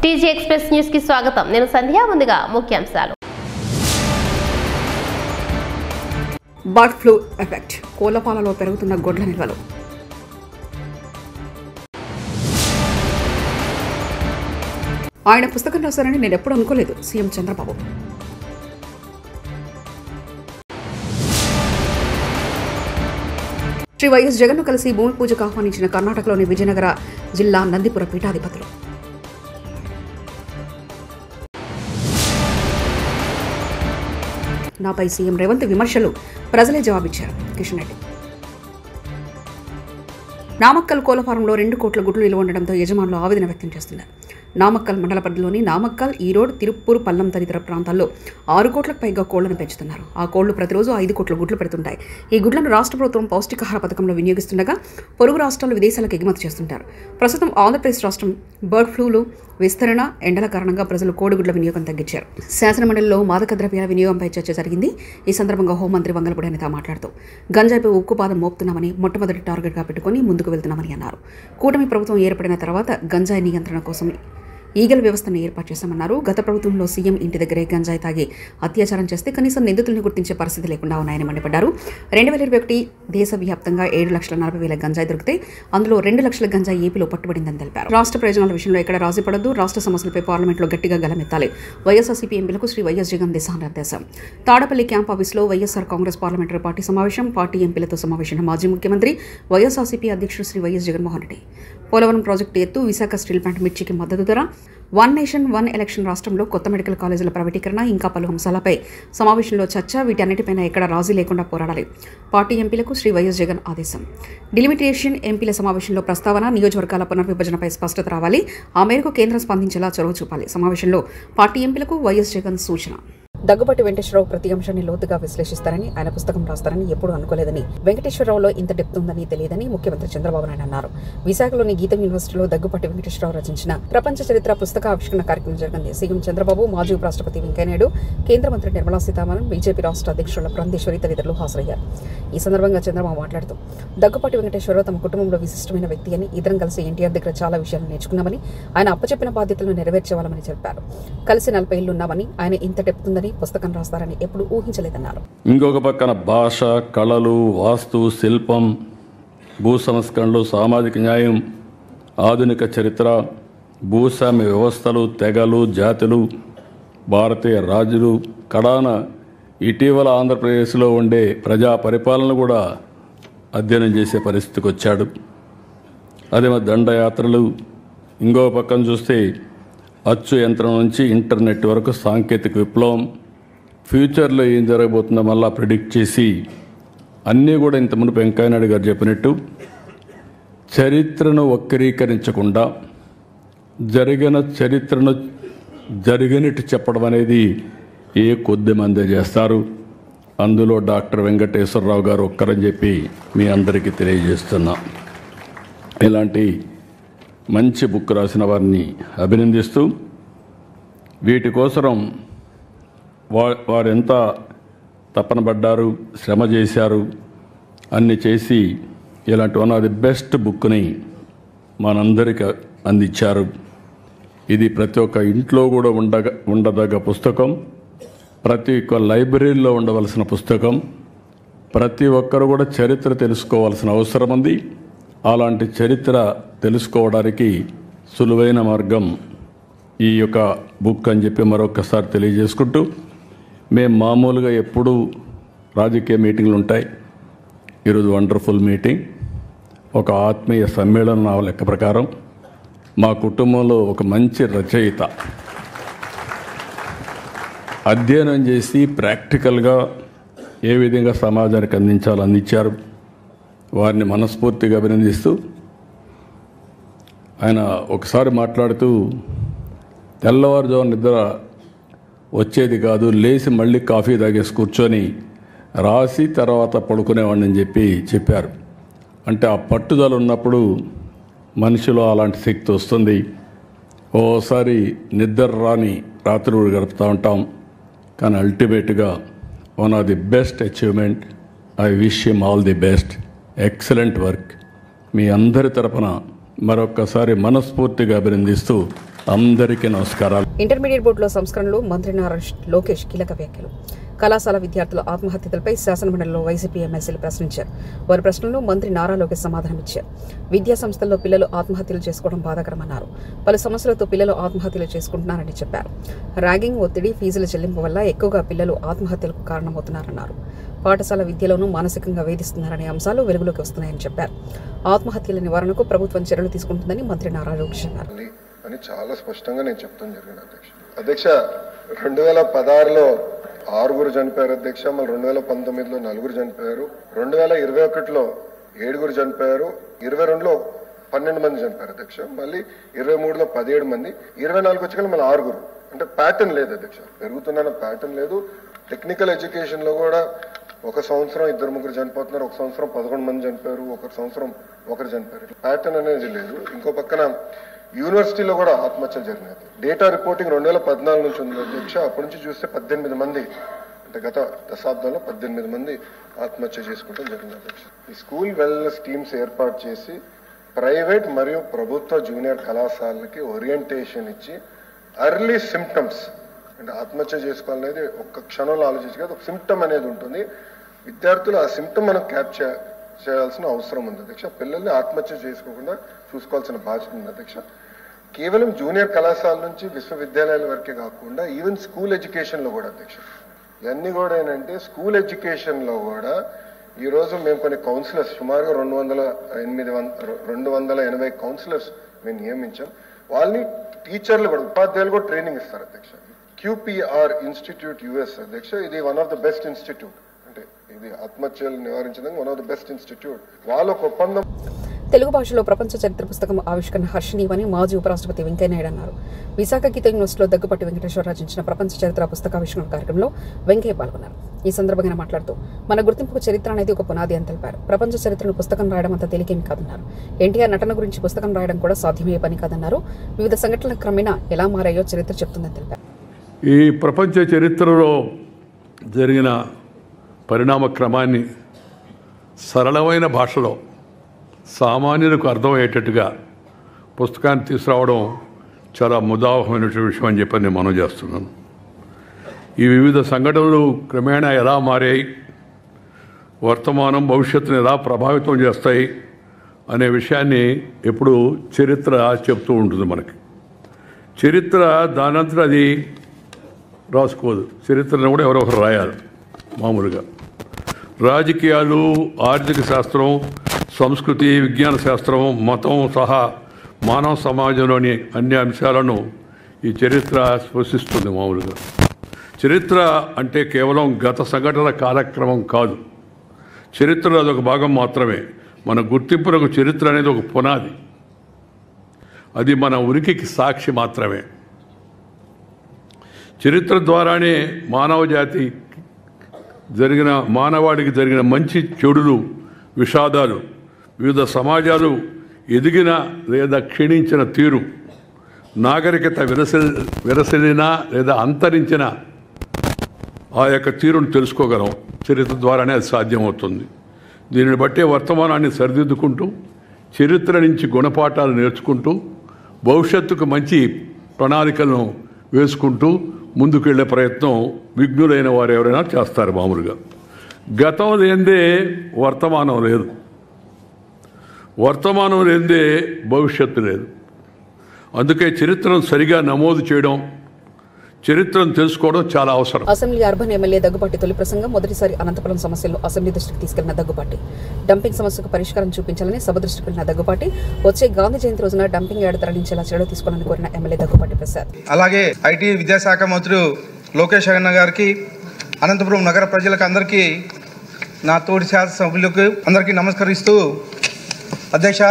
TG express news కి స్వాగతం. నేను సంధ్య. ముందుగా ముఖ్యాంశాలు. బర్డ్ ఫ్లూ ఎఫెక్ట్, కోళ్లపాలలో పెరుగుతున్న గొడ్ల నిల్వలు. ఆయన పుస్తకం రాశారని నేను ఎప్పుడు అనుకోలేదు. సీఎం చంద్రబాబు. శ్రీ వైఎస్ జగన్ను కలిసి భూమి పూజకు ఆహ్వానించిన కర్ణాటకలోని విజయనగర జిల్లా నందిపుర పీఠాధిపతులు. నాపై సీఎం రేవంత్ విమర్శలు, ప్రజలే జవాబిచ్చారు. కిషన్ రెడ్డి. నామక్కల్ కోళ్ల ఫారంలో 2 కోట్ల గుడ్లు నిల్వ ఉండడంతో యజమానులు ఆవేదన వ్యక్తం చేస్తున్నారు. నామక్కల్ మండల పరిధిలోని నామక్కల్, ఈరోడ్, తిరుప్పూర్, పల్లం తదితర ప్రాంతాల్లో 6 కోట్లకు పైగా కోళ్లను పెంచుతున్నారు. ఆ కోళ్లు ప్రతిరోజు 5 కోట్ల గుడ్లు పెడుతుంటాయి. ఈ గుడ్లను రాష్ట్ర ప్రభుత్వం పౌష్టికాహార పథకంలో వినియోగిస్తుండగా పొరుగు రాష్ట్రాలు, విదేశాలకు ఎగుమతి చేస్తుంటారు. ప్రస్తుతం ఆంధ్రప్రదేశ్ రాష్ట్రం బర్డ్ ఫ్లూలు విస్తరణ, ఎండల కారణంగా ప్రజలు కోడిగుడ్ల వినియోగం తగ్గించారు. శాసనమండలిలో మాదక ద్రవ్యాల వినియోగంపై చర్చ జరిగింది. ఈ సందర్భంగా హోంమంత్రి వంగలపూడి అనిత మాట్లాడుతూ గంజాయిపై ఉక్కుపాదం మోపుతున్నామని, మొట్టమొదటి టార్గెట్గా పెట్టుకుని ముందుకు వెళ్తున్నామని అన్నారు. కూటమి ప్రభుత్వం ఏర్పడిన తర్వాత గంజాయి నియంత్రణ కోసం ఈగల వ్యవస్థను ఏర్పాటు చేశామన్నారు. గత ప్రభుత్వంలో సీఎం ఇంటి దగ్గరే గంజాయి తాగి అత్యాచారం చేస్తే కనీసం నిందితుల్ని గుర్తించే పరిస్థితి లేకుండా ఉన్నాయని మండిపడ్డారు. 2021 దేశవ్యాప్తంగా 7,40,000 గంజాయి దొరికితే అందులో 2 లక్షల గంజాయి ఏపీలో పట్టుబడిందని తెలిపారు. రాష్ట్ర ప్రయోజనాల విషయంలో ఎక్కడ రాజీ పడద్దు, రాష్ట్ర సమస్యలపై పార్లమెంట్లో గట్టిగా గలమెత్తాలి. వైఎస్ఆర్సీపీ ఎంపీలకు శ్రీ వైఎస్ జగన్ దిశానిర్దేశం. తాడపల్లి క్యాంప్ ఆఫీసులో వైఎస్ఆర్ కాంగ్రెస్ పార్లమెంటరీ పార్టీ సమావేశం. పార్టీ ఎంపీలతో సమావేశమైన మాజీ ముఖ్యమంత్రి, వైఎస్ఆర్సీపీ అధ్యక్షుడు శ్రీ వైఎస్ జగన్మోహన్ రెడ్డి. పోలవరం ప్రాజెక్టు ఎత్తు, విశాఖ స్టీల్ ప్లాంట్ మిర్చికి మద్దతు ధర, 1 నేషన్ 1 ఎలక్షన్, రాష్ట్రంలో కొత్త మెడికల్ కాలేజీల ప్రైవేటీకరణ, ఇంకా పలు అంశాలపై సమావేశంలో చర్చ. వీటన్నిటిపైన ఎక్కడ రాజీ లేకుండా పోరాడాలి. పార్టీ ఎంపీలకు శ్రీ వైఎస్ జగన్ ఆదేశం. డిలిమిటేషన్ ఎంపీల సమావేశంలో ప్రస్తావన, నియోజకవర్గాల పునర్విభజనపై స్పష్టత రావాలి. ఆ మేరకు కేంద్రం స్పందించేలా చొరవ చూపాలి. సమావేశంలో పార్టీ ఎంపీలకు వైఎస్ జగన్ సూచన. దగ్గుబాటి వెంకటేశ్వరరావు ప్రతి అంశాన్ని లోతుగా విశ్లేషిస్తారని, ఆయన పుస్తకం రాస్తారని ఎప్పుడూ అనుకోలేదని, వెంకటేశ్వరరావులో ఇంత డెప్త్ ఉందని తెలియదని ముఖ్యమంత్రి చంద్రబాబు నాయుడు అన్నారు. విశాఖలోని గీతం యూనివర్సిటీలో దగ్గుబాటి వెంకటేశ్వరరావు రచించిన ప్రపంచ చరిత్ర పుస్తక ఆవిష్కరణ కార్యక్రమం జరిగింది. సీఎం చంద్రబాబు, మాజీ ఉపరాష్ట్రపతి వెంకయ్యనాయుడు, కేంద్ర మంత్రి నిర్మలా సీతారామన్, బీజేపీ రాష్ట్ర అధ్యక్షుల పురంధేశ్వరి తదితరులు హాజరయ్యారు. ఈ సందర్భంగా చంద్రబాబు మాట్లాడుతూ దగ్గుబాటి వెంకటేశ్వరరావు తమ కుటుంబంలో విశిష్టమైన వ్యక్తి అని, ఇద్దరం కలిసి ఎన్టీఆర్ దగ్గర చాలా విషయాలు నేర్చుకున్నామని, ఆయన అప్పచెప్పిన బాధ్యతలను నెరవేర్చేవాళ్ళమని చెప్పారు. కలిసి 40 ఏళ్లు ఉన్నామని, ఆయన ఇంత డెప్త్ ఉందని, పుస్తకం రాస్తారని ఎప్పుడు ఊహించలేదన్నారు. ఇంకొక పక్కన భాష, కళలు, వాస్తు, శిల్పం, భూ సంస్కరణలు, సామాజిక న్యాయం, ఆధునిక చరిత్ర, భూస్వామ్య వ్యవస్థలు, తెగలు, జాతులు, భారతీయ రాజులు, కడాన ఇటీవల ఆంధ్రప్రదేశ్లో ఉండే ప్రజా పరిపాలన కూడా అధ్యయనం చేసే పరిస్థితికి వచ్చాడు. అదే దండయాత్రలు. ఇంకో పక్కన చూస్తే అచ్చు యంత్రం నుంచి ఇంటర్నెట్ వరకు సాంకేతిక విప్లవం, ఫ్యూచర్లో ఏం జరగబోతుందో మళ్ళా ప్రిడిక్ట్ చేసి అన్నీ కూడా ఇంత మునుపు వెంకయ్యనాయుడు గారు చెప్పినట్టు చరిత్రను వక్రీకరించకుండా జరిగిన చరిత్రను జరిగినట్టు చెప్పడం అనేది ఏ కొద్ది మందే చేస్తారు. అందులో డాక్టర్ వెంకటేశ్వరరావు గారు ఒక్కరని చెప్పి మీ అందరికీ తెలియజేస్తున్నా. ఇలాంటి మంచి బుక్ రాసిన వారిని అభినందిస్తూ, వీటి కోసం వారు ఎంత తపన పడ్డారు, శ్రమ చేశారు, అన్ని చేసి ఇలాంటి వన్ ఆఫ్ ది బెస్ట్ బుక్ని మనందరికీ అందించారు. ఇది ప్రతి ఒక్క ఇంట్లో కూడా ఉండదగ్గ పుస్తకం, ప్రతి ఒక్క లైబ్రరీలో ఉండవలసిన పుస్తకం. ప్రతి ఒక్కరు కూడా చరిత్ర తెలుసుకోవాల్సిన అవసరం ఉంది. అలాంటి చరిత్ర తెలుసుకోవడానికి సులువైన మార్గం ఈ యొక్క బుక్ అని చెప్పి మరొకసారి తెలియజేసుకుంటూ, మేము మామూలుగా ఎప్పుడూ రాజకీయ మీటింగ్లు ఉంటాయి. ఈరోజు వండర్ఫుల్ మీటింగ్, ఒక ఆత్మీయ సమ్మేళనం. నా లెక్క ప్రకారం మా కుటుంబంలో ఒక మంచి రచయిత అధ్యయనం చేసి ప్రాక్టికల్గా ఏ విధంగా సమాజానికి అందించారు. వారిని మనస్ఫూర్తిగా అభినందిస్తూ, ఆయన ఒకసారి మాట్లాడుతూ తెల్లవారుజాము నిద్ర వచ్చేది కాదు, లేచి మళ్ళీ కాఫీ తాగేసి కూర్చొని రాసి తర్వాత పడుకునేవాడిని అని చెప్పారు. అంటే ఆ పట్టుదల ఉన్నప్పుడు మనిషిలో అలాంటి శక్తి వస్తుంది. ఓసారి నిద్ర రాని రాత్రులు గడుపుతూ ఉంటాం, కానీ అల్టిమేట్గా one of the best achievement. I wish him all the best. Excellent work. మీ అందరి తరపున మరొక్కసారి మనస్ఫూర్తిగా అభినందిస్తూ అందరికీ నమస్కారాలు. ఇంటర్మీడియట్ బోర్డులో సంస్కరణలు, మంత్రి నారా లోకేష్ కీలక వ్యాఖ్యలు. కళాశాల విద్యార్థుల ఆత్మహత్యలపై శాసనమండలిలో వైసీపీ ఎమ్మెల్సీలు ప్రశ్నించారు. వారి ప్రశ్నలను మంత్రి నారా లోకేష్ సమాధానమిచ్చారు. విద్యా సంస్థల్లో పిల్లలు ఆత్మహత్యలు చేసుకోవడం బాధాకరమన్నారు. పలు సమస్యలతో పిల్లలు ఆత్మహత్యలు చేసుకుంటున్నారని చెప్పారు. ర్యాగింగ్, ఒత్తిడి, ఫీజుల చెల్లింపు వల్ల ఎక్కువగా పిల్లలు ఆత్మహత్యలకు కారణమవుతున్నారన్నారు. పాఠశాల విద్యలోనూ మానసికంగా వేధిస్తున్నారనే అంశాలు వెలుగులోకి వస్తున్నాయని చెప్పారు. ఆత్మహత్యల నివారణకు ప్రభుత్వం చర్యలు తీసుకుంటుందని మంత్రి నారా లోకేష్ అన్నారు. అని చాలా స్పష్టంగా నేను చెప్తాను జరిగింది అధ్యక్ష. 2016లో 6 చనిపోయారు అధ్యక్ష. మళ్ళీ 2019లో 4 చనిపోయారు. 2021లో 7 చనిపోయారు. 22లో 12 మంది చనిపోయారు అధ్యక్ష. మళ్ళీ 23లో 17 మంది. 24 వచ్చి మళ్ళీ 6. అంటే ప్యాటర్న్ లేదు అధ్యక్ష, పెరుగుతున్న ప్యాటర్న్ లేదు. టెక్నికల్ ఎడ్యుకేషన్ లో కూడా ఒక సంవత్సరం 2-3 చనిపోతున్నారు, ఒక సంవత్సరం 11 మంది చనిపోయారు, ఒక సంవత్సరం 1 చనిపోయారు. ప్యాటర్న్ అనేది లేదు. ఇంకో పక్కన యూనివర్సిటీలో కూడా ఆత్మహత్యలు జరిగినాయి. డేటా రిపోర్టింగ్ 2014 నుంచి ఉంది అధ్యక్ష. అప్పటి నుంచి చూస్తే 18 మంది, అంటే గత దశాబ్దంలో 18 మంది ఆత్మహత్య చేసుకోవడం జరిగింది అధ్యక్ష. ఈ స్కూల్ వెల్నెస్ టీమ్స్ ఏర్పాటు చేసి ప్రైవేట్ మరియు ప్రభుత్వ జూనియర్ కళాశాలకి ఓరియంటేషన్ ఇచ్చి ఎర్లీ సిమ్టమ్స్, అంటే ఆత్మహత్య చేసుకోవాలనేది ఒక్క క్షణంలో ఆలోచించి కాదు, ఒక సిమ్టమ్ అనేది ఉంటుంది. విద్యార్థులు ఆ సిమ్టమ్ మనం క్యాప్చర్ చేయాల్సిన అవసరం ఉంది అధ్యక్ష. పిల్లల్ని ఆత్మహత్య చేసుకోకుండా చూసుకోవాల్సిన బాధ్యత ఉంది అధ్యక్ష. కేవలం జూనియర్ కళాశాల నుంచి విశ్వవిద్యాలయాల వరకే కాకుండా ఈవెన్ స్కూల్ ఎడ్యుకేషన్ లో కూడా అధ్యక్ష, ఇవన్నీ కూడా ఏంటంటే స్కూల్ ఎడ్యుకేషన్ లో కూడా ఈ రోజు మేము కొన్ని కౌన్సిలర్స్, సుమారుగా 280 కౌన్సిలర్స్ మేము నియమించాం. వాళ్ళని టీచర్లు కూడా, ఉపాధ్యాయులు కూడా ట్రైనింగ్ ఇస్తారు అధ్యక్ష. QPR ఇన్స్టిట్యూట్ US అధ్యక్ష, ఇది one of the best institute, అంటే ఇది ఆత్మహత్యలు నివారించడానికి one of the best institute. వాళ్ళ ఒక ఒప్పందం. తెలుగు భాషలో ప్రపంచ చరిత్ర పుస్తకం ఆవిష్కరణ హర్షణీయమని మాజీ ఉపరాష్ట్రపతి వెంకయ్యనాయుడు అన్నారు. విశాఖ గీత యూనివర్సిటీలో దగ్గుపాటి వెంకటేశ్వర రచించిన ప్రపంచ చరిత్ర పుస్తకావిష్కరణ కార్యక్రమంలో వెంకయ్య పాల్గొన్నారు. ఈ సందర్భంగా మాట్లాడుతూ మన గుర్తింపుకు చరిత్ర అనేది ఒక పునాది అని తెలిపారు. ప్రపంచ చరిత్రను పుస్తకం రాయడం అంత తేలికేమి కాదన్నారు. ఎన్టీఆర్ నటన గురించి పుస్తకం రాయడం కూడా సాధ్యమయ్యే పని కాదన్నారు. వివిధ సంఘటనల క్రమేణా ఎలా మారాయో చరిత్ర చెప్తుందని తెలిపారు. ఈ ప్రపంచ చరిత్రలో జరిగిన పరిణామ క్రమాన్ని సరళమైన భాషలో సామాన్యులకు అర్థమయ్యేటట్టుగా పుస్తకాన్ని తీసుకురావడం చాలా ముదావహమైనటువంటి విషయం అని చెప్పి నేను మనం చేస్తున్నాను. ఈ వివిధ సంఘటనలు క్రమేణా ఎలా మారాయి, వర్తమానం భవిష్యత్తును ఎలా ప్రభావితం చేస్తాయి అనే విషయాన్ని ఎప్పుడు చరిత్ర చెప్తూ ఉంటుంది మనకి. చరిత్ర దానంతట అది రాసుకోదు. చరిత్రను కూడా ఎవరో ఒకరు రాయాలి. మామూలుగా రాజకీయాలు, ఆర్థిక శాస్త్రం, సంస్కృతి, విజ్ఞాన శాస్త్రం, మతం సహా మానవ సమాజంలోని అన్ని అంశాలను ఈ చరిత్ర స్పృశిస్తుంది. మామూలుగా చరిత్ర అంటే కేవలం గత సంఘటనల కాలక్రమం కాదు. చరిత్రలో అదొక భాగం మాత్రమే. మన గుర్తింపునకు చరిత్ర అనేది ఒక పునాది. అది మన ఉనికికి సాక్షి మాత్రమే. చరిత్ర ద్వారానే మానవాడికి జరిగిన మంచి చెడులు, విషాదాలు, వివిధ సమాజాలు ఎదిగిన లేదా క్షీణించిన తీరు, నాగరికత విరసిల్లినా లేదా అంతరించిన ఆ యొక్క తీరును తెలుసుకోగలం. చరిత్ర ద్వారానే అది సాధ్యమవుతుంది. దీనిని బట్టే వర్తమానాన్ని సరిదిద్దుకుంటూ, చరిత్ర నుంచి గుణపాఠాలు నేర్చుకుంటూ, భవిష్యత్తుకు మంచి ప్రణాళికలను వేసుకుంటూ ముందుకెళ్లే ప్రయత్నం విఘ్నులైన వారు ఎవరైనా చేస్తారు. మామూలుగా గతం లేనిదే వర్తమానం లేదు, వర్తమానం లేనిదే భవిష్యత్తు లేదు. అందుకే చరిత్రను సరిగా నమోదు చేయడం, చరిత్రను తెలుసుకోవడం చాలా అవసరం. అసెంబ్లీ అర్బన్ ఎమ్మెల్యే దగ్గుపాటి తొలి ప్రసంగం. మొదటిసారి అనంతపురం సమస్యలను అసెంబ్లీ దృష్టికి తీసుకెళ్లిన దగ్గుపాటి డంపింగ్ సమస్యకు పరిష్కారం చూపించాలని సభ దృష్టికి వెళ్లిన దగ్గుపాటి వచ్చే గాంధీ జయంతి రోజున డంపింగ్ యార్డ్ తరలించేలా చర్యలు తీసుకోవాలని కోరిన ఎమ్మెల్యే దగ్గుపాటి ప్రసాద్. అలాగే ఐటీ విద్యాశాఖ మంత్రి లోకేష్ అన్న గారికి, అనంతపురం నగర ప్రజలకు అందరికీ, నా తోటి శాసనసభ్యులకు అందరికీ నమస్కరిస్తూ, అధ్యక్ష,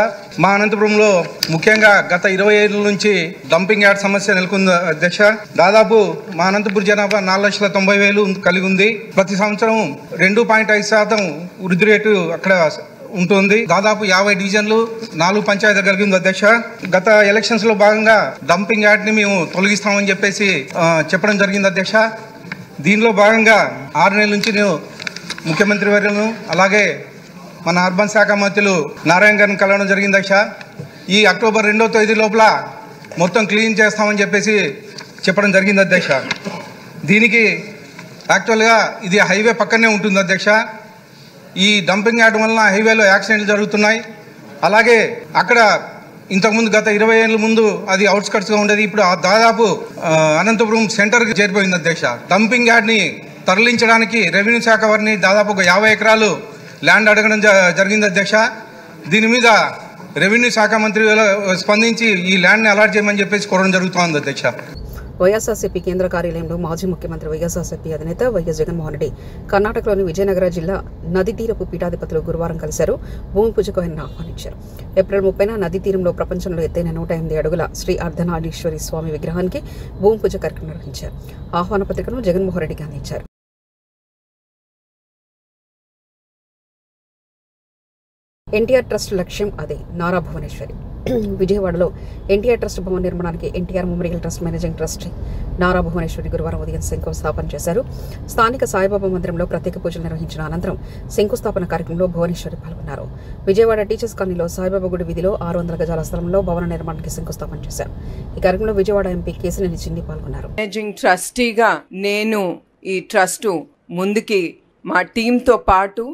మా అనంతపురంలో ముఖ్యంగా గత 20 ఏళ్ళ నుంచి డంపింగ్ యార్డ్ సమస్య నెలకొంది అధ్యక్ష. దాదాపు మా అనంతపురం జనాభా 4,90,000 కలిగి ఉంది. ప్రతి సంవత్సరం 2.5% వృద్ధి రేటు అక్కడ ఉంటుంది. దాదాపు 50 డివిజన్లు, 4 పంచాయతీలు కలిగి ఉంది అధ్యక్ష. గత ఎలక్షన్స్ లో భాగంగా డంపింగ్ యార్డ్ ని మేము తొలగిస్తామని చెప్పేసి చెప్పడం జరిగింది అధ్యక్ష. దీనిలో భాగంగా 6 నెలల నుంచి నేను ముఖ్యమంత్రి వర్యులను అలాగే మన అర్బన్ శాఖ మంత్రులు నారాయణ గారిని కలవడం జరిగింది అధ్యక్ష. ఈ అక్టోబర్ 2వ తేదీ లోపల మొత్తం క్లీన్ చేస్తామని చెప్పేసి చెప్పడం జరిగింది అధ్యక్ష. దీనికి యాక్చువల్గా ఇది హైవే పక్కనే ఉంటుంది అధ్యక్ష. ఈ డంపింగ్ యార్డ్ వలన హైవేలో యాక్సిడెంట్లు జరుగుతున్నాయి. అలాగే అక్కడ ఇంతకుముందు గత 20 ఏళ్ళ ముందు అది అవుట్స్కట్స్గా ఉండేది, ఇప్పుడు దాదాపు అనంతపురం సెంటర్కి చేరిపోయింది అధ్యక్ష. డంపింగ్ యార్డ్ని తరలించడానికి రెవెన్యూ శాఖ వారిని దాదాపు ఒక 50 ఎకరాలు ల్యాండ్ అడగడం జరిగింది అధ్యక్ష. దీని మీద రెవెన్యూ శాఖ మంత్రి స్పందించి ఈ ల్యాండ్ని అలాట్ చేయమని చెప్పేసి కోరడం జరుగుతోంది అధ్యక్ష. వైఎస్ఆర్సీపీ కేంద్ర కార్యాలయంలో మాజీ ముఖ్యమంత్రి వైఎస్ఆర్సీపీ అధినేత వైఎస్ జగన్మోహన్ రెడ్డి కర్ణాటకలోని విజయనగర జిల్లా నదీ తీరపు పీఠాధిపతులు గురువారం కలిశారు. భూమి పూజకు ఆయన ఆహ్వానించారు. ఏప్రిల్ 30న నదీ తీరంలో ప్రపంచంలో ఎత్తైన 108 అడుగుల శ్రీ అర్ధనారీశ్వరి స్వామి విగ్రహానికి భూమి పూజ కార్యక్రమం నిర్వహించారు. ఆహ్వాన పత్రికను జగన్మోహన్ రెడ్డికి అందించారు. ఎన్టీఆర్ ట్రస్ట్ లక్ష్యం అదే నారా భువనేశ్వరి. విజయవాడలో ఎన్టీఆర్ ట్రస్ట్ భవన నిర్మాణానికి NTR memorial trust managing trustee Nara Bhuvaneshwari గురువారం ఉదయం శంకుస్థాపన చేశారు. స్థానిక సాయిబాబా మందిరంలో ప్రత్యేక పూజలు నిర్వహించిన అనంతరం శంకుస్థాపన కార్యక్రమంలో భువనేశ్వరి పాల్గొన్నారు. విజయవాడ టీచర్స్ కాలనీలో సాయిబాబా గుడి వీధిలో 600 గజాల స్థలంలో భవన నిర్మాణానికి శంకుస్థాపన చేశారు. ఈ కార్యక్రమంలో విజయవాడ ఎంపీ కేశినేని చిన్ని పాల్గొన్నారు. మేనేజింగ్ ట్రస్టీగా నేను ఈ ట్రస్టు ముందుకి మా టీంతో పాటు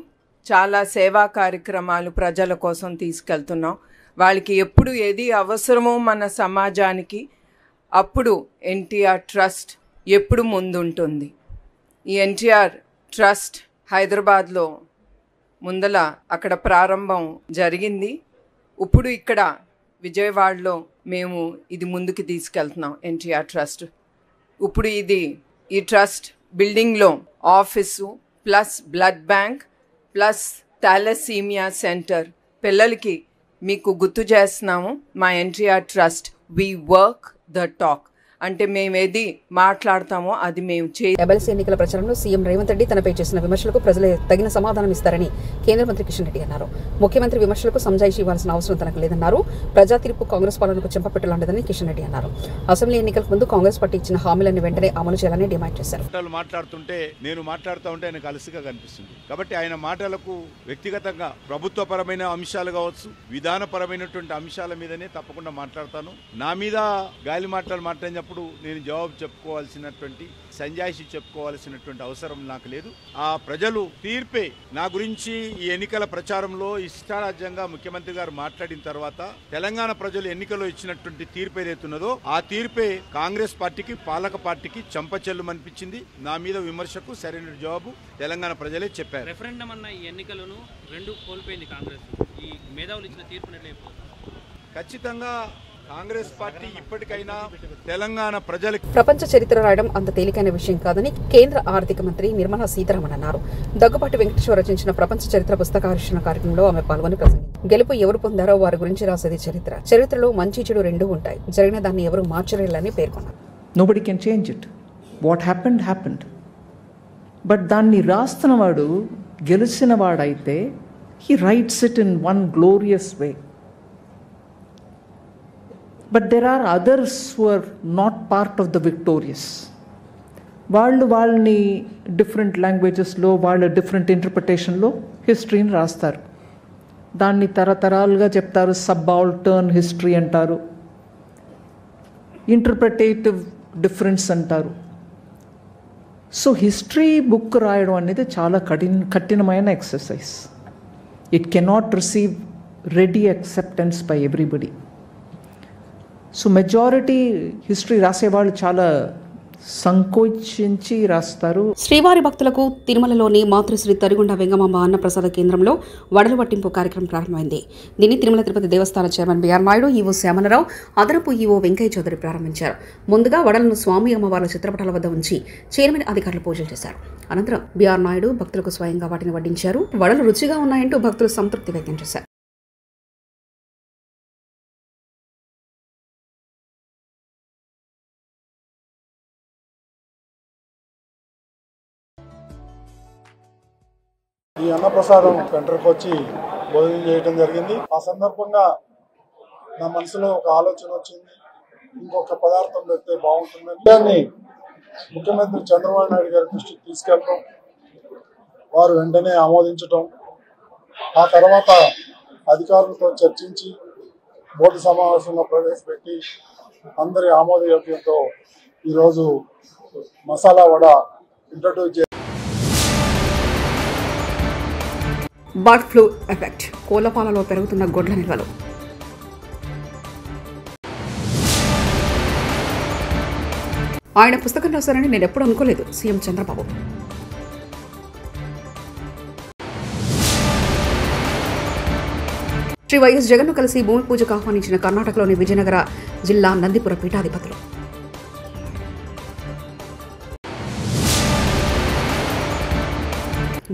చాలా సేవా కార్యక్రమాలు ప్రజల కోసం తీసుకెళ్తున్నాం. వాళ్ళకి ఎప్పుడు ఏది అవసరమో మన సమాజానికి అప్పుడు ఎన్టీఆర్ ట్రస్ట్ ఎప్పుడు ముందుంటుంది. ఈ ఎన్టీఆర్ ట్రస్ట్ హైదరాబాద్లో ముందల అక్కడ ప్రారంభం జరిగింది. ఇప్పుడు ఇక్కడ విజయవాడలో మేము ఇది ముందుకు తీసుకెళ్తున్నాం ఎన్టీఆర్ ట్రస్ట్. ఇప్పుడు ఈ ట్రస్ట్ బిల్డింగ్లో office plus blood bank plus thalassemia centre పిల్లలకి మీకు గుర్తు చేస్తున్నాము. మా NTR trust we work the talk అంటే మేమేది మాట్లాడతామో అది మేము ఎమ్మెల్సీ ఎన్నికల ప్రచారంలో సీఎం రేవంత్ రెడ్డి తనపై చేసిన విమర్శలకు ప్రజలే తగిన సమాధానం ఇస్తారని కేంద్ర మంత్రి కిషన్ రెడ్డి అన్నారు. ముఖ్యమంత్రి విమర్శలకు సంజాయిషీ ఇవ్వాల్సిన అవసరం తనకు లేదన్నారు. ప్రజా తీర్పు కాంగ్రెస్ పాలనకు చెంపపెట్టలాంటిదని కిషన్ రెడ్డి అన్నారు. అసెంబ్లీ ఎన్నికలకు ముందు కాంగ్రెస్ పార్టీ ఇచ్చిన హామీలను వెంటనే అమలు చేయాలని డిమాండ్ చేశారు. మాట్లాడుతుంటే నేను మాట్లాడుతూ ఉంటే ఆయనకు అలసిగా కనిపిస్తుంది. కాబట్టి ఆయన మాటలకు వ్యక్తిగతంగా ప్రభుత్వపరమైన అంశాలు కావచ్చు, విధానపరమైనటువంటి అంశాల మీదనే తప్పకుండా మాట్లాడతాను. నా మీద గాలి మాట్లాడినప్పుడు నేను జవాబు చెప్పుకోవాల్సినటువంటి సంజాయిషి చెప్పుకోవాల్సినటువంటి అవసరం నాకు లేదు. ఆ ప్రజలు తీర్పే నా గురించి ఈ ఎన్నికల ప్రచారంలో ఇష్టారాజ్యంగా ముఖ్యమంత్రి గారు మాట్లాడిన తర్వాత తెలంగాణ ప్రజలు ఎన్నికల్లో ఇచ్చినటువంటి తీర్పు ఏదైతున్నదో ఆ తీర్పే కాంగ్రెస్ పార్టీకి పాలక పార్టీకి చంపచెల్లుమనిపించింది. నా మీద విమర్శకు సరైన జవాబు తెలంగాణ ప్రజలే చెప్పారు. రెఫరెండం అన్న ఈ ఎన్నికలను రెండు కోల్పోయింది కాంగ్రెస్. ఈ మేధావులు ఇచ్చిన తీర్పునట్లే ఖచ్చితంగా కాంగ్రెస్ పార్టీ ఇప్పటికైనా తెలంగాణ ప్రజలకు ప్రపంచ చరిత్ర రాయడం అంత తేలికైన విషయం కాదని కేంద్ర ఆర్థిక మంత్రి నిర్మలా సీతారామన్ అన్నారు. దగ్గుపాటి వెంకటేశ్వర రచించిన ప్రపంచ చరిత్ర పుస్తకావిష్కరణ కార్యక్రమంలో ఆమె పాల్గొని ప్రసంగించారు. గెలుపు ఎవరు పొందారో వారి గురించి రాసేది చరిత్ర. చరిత్రలో మంచి చెడు రెండూ ఉంటాయి. జరిగిన దాన్ని ఎవరు మార్చలేరని పేర్కొన్నారు. Nobody can change it. What happened happened. But దాన్ని రాస్తున్నవాడు గెలిచిన వాడైతే he writes it in one glorious way. But there are others who are not part of the victorious. వాళ్ళని డిఫరెంట్ లాంగ్వేజెస్లో వాళ్ళ డిఫరెంట్ ఇంటర్ప్రిటేషన్లో హిస్టరీని రాస్తారు. దాన్ని తరతరాలుగా చెప్తారు. సబాల్టర్న్ హిస్టరీ అంటారు, ఇంటర్ప్రిటేటివ్ డిఫరెన్స్ అంటారు. సో హిస్టరీ బుక్ రాయడం అనేది చాలా కఠినమైన exercise. It cannot receive ready acceptance by everybody. So majority history రాసేవాళ్ళు చాలా సంకోచించి రాస్తారు. శ్రీవారి భక్తులకు తిరుమలలోని మాతృశ్రీ తరిగొండ వెంగమాంబ అన్నప్రసాద కేంద్రంలో వడలు పట్టింపు కార్యక్రమం ప్రారంభమైంది. దీన్ని తిరుమల తిరుపతి దేవస్థాన చైర్మన్ బిఆర్ నాయుడు, ఈవో శ్యామలరావు, అదనపు ఈవో వెంకయ్య చౌదరి ప్రారంభించారు. ముందుగా వడలను స్వామి అమ్మవార్ల చిత్రపటాల వద్ద ఉంచి చైర్మన్ అధికారులు పూజలు చేశారు. అనంతరం బిఆర్ నాయుడు భక్తులకు స్వయంగా వాటిని వడ్డించారు. వడలు రుచిగా ఉన్నాయంటూ భక్తులు సంతృప్తి వ్యక్తం చేశారు. ఈ అన్నప్రసాదం సెంటర్కి వచ్చి భోజనం చేయడం జరిగింది. ఆ సందర్భంగా నా మనసులో ఒక ఆలోచన వచ్చింది, ఇంకొక పదార్థం పెడితే బాగుంటుందని. దాన్ని ముఖ్యమంత్రి చంద్రబాబు నాయుడు గారి దృష్టికి తీసుకెళ్ళడం, వారు వెంటనే ఆమోదించడం, ఆ తర్వాత అధికారులతో చర్చించి బోర్డు సమావేశంలో ప్రవేశపెట్టి అందరి ఆమోదయోగ్యంతో ఈరోజు మసాలా వడ ఇంట్రడ్యూస్ చేసి బర్డ్ ఫ్లూ ఎఫెక్ట్ కోళ్లపాలలో పెరుగుతున్న గొడ్ల నిల్వలు. ఆయన పుస్తకం రాశారని నేను ఎప్పుడు అనుకోలేదు సీఎం చంద్రబాబు. శ్రీ వైఎస్ జగన్ను కలిసి భూమి పూజకు ఆహ్వానించిన కర్ణాటకలోని విజయనగర జిల్లా నందిపుర పీఠాధిపతులు.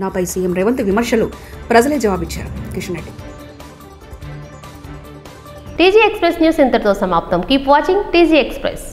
నాపై సీఎం రేవంత్ విమర్శలు ప్రజలే జవాబిచ్చారు. Kishan Reddy. TG express news ఇంతటితో సమాప్తం. Keep watching TG express.